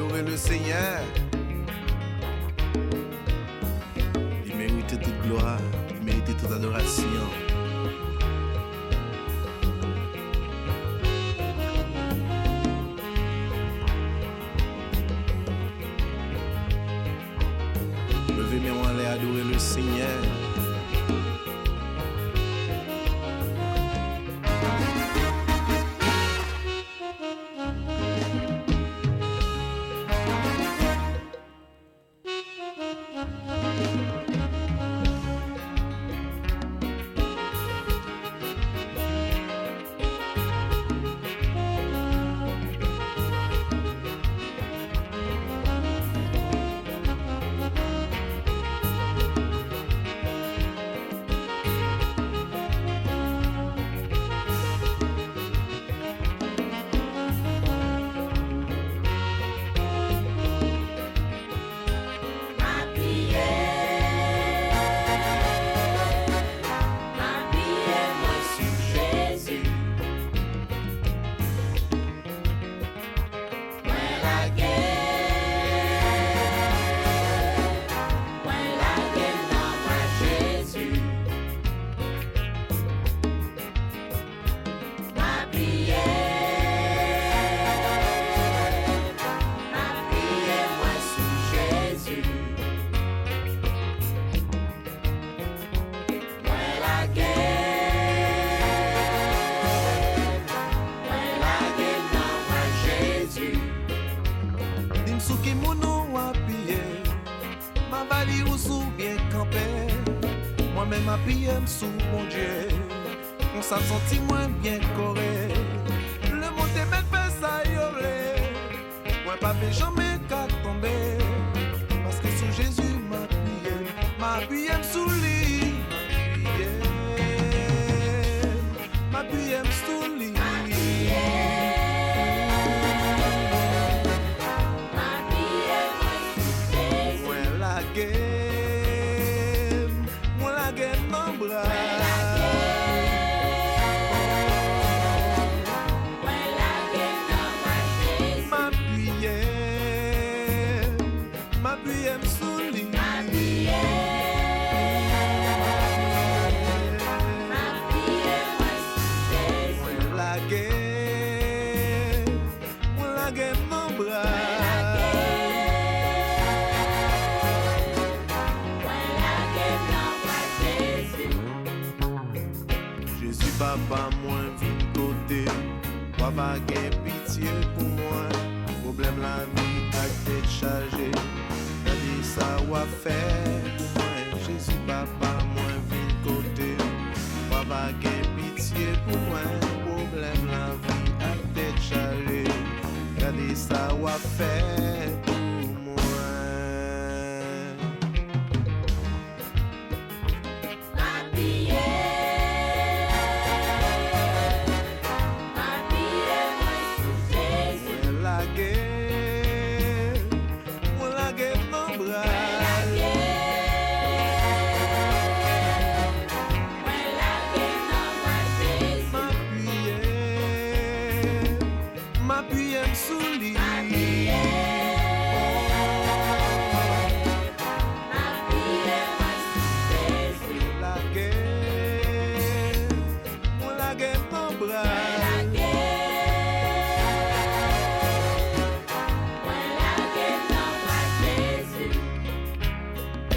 adorer le Seigneur. Il mérite toute gloire, il mérite toute adoration. Levez mes mains en l'air, adorer le Seigneur. Moi-même ma prière sous mon Dieu, on s'en sentit moins bien correct. Le monde est bête fait ça yoré, moi pas fait jamais qu'à tomber. Parce que sous Jésus ma prière sous lui, ma prière sous lui. Papa, moi, vite côté, papa, gain pitié pour moi. Problème la vie, à tête chargée. Regardez ça, va faire pour moi. Jésus, papa, moi, vite côté, papa, gain pitié pour moi. Problème la vie, à tête chargée. Regardez ça, va faire pour moi.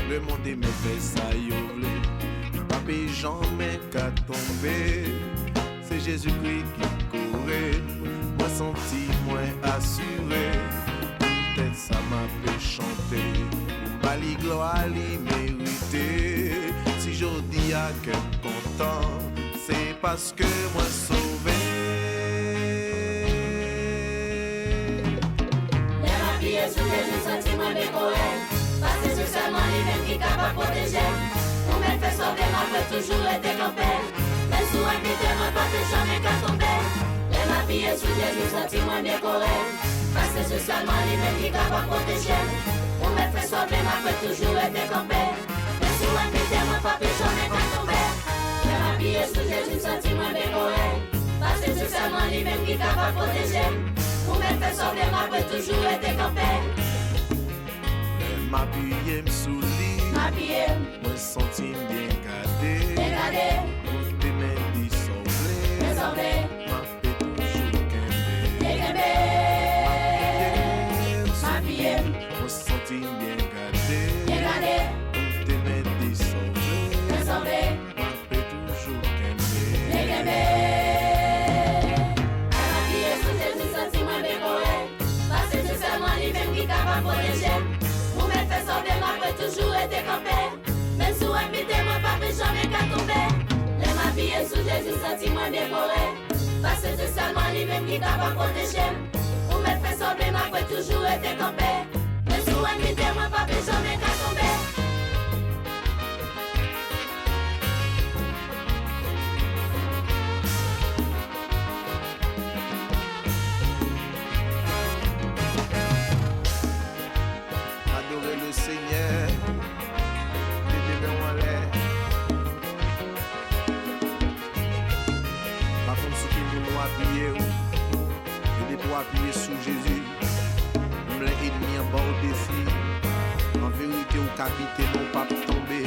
Le monde me fait ça yole, pape jamais qu'à tomber. C'est Jésus-Christ qui courait, moi senti moins assuré. Peut-être ça m'a fait chanter, pas li gloire li mérité. Si je dis à que content, c'est parce que moi sauvé. La vie est sous Jésus, senti moi décoré. Parce que c'est seulement lui-même qui est capable de protéger. Pour me faire sauver, ma peut toujours être campé. Mais sous un pité, ma pas jamais qu'à tomber. Et ma vie est sous Jésus, senti-moi décoré. Parce que c'est seulement lui-même qui est capable de protéger. Pour me faire sauver, ma peut toujours être campé. Mais sous un pité, ma pas jamais qu'à tomber. Et ma vie est sous Jésus, senti-moi décoré. Parce que c'est seulement lui-même qui est capable de protéger. Pour me faire sauver, ma peut toujours être campé. m'appuyer sous lit. m'appuyer, Moi senti bien gardé. dégradé, Côté mes dissolvés. désormais, M'a fait toujours qu'aimer. déguébé, m'appuyer, Moi senti bien gardé. dégradé, Côté mes dissolvés. désormais, M'a fait toujours qu'aimer. déguébé. Elle m'appuyer sous Jésus, sentiment décoré. Parce que c'est seulement lui-même qui est capable de protéger. Vous m'avez fait sauver, moi, après toujours été campé. Même sous un bité, moi, pas plus jamais qu'à tomber. Elle m'appuyer sous Jésus, sentiment décoré. Parce que c'est seulement lui-même qui est capable de protéger. Vous m'avez fait sauver, moi, après toujours été campé. Même sous un bité, moi, pas plus jamais qu'à tomber. Adorer le Seigneur, lever les mains en l'air. Par contre, ce qui nous appuyer, et pour appuyer sur Jésus, nous les ennemis en bas au défi. En vérité, au capitaine, non pas tomber.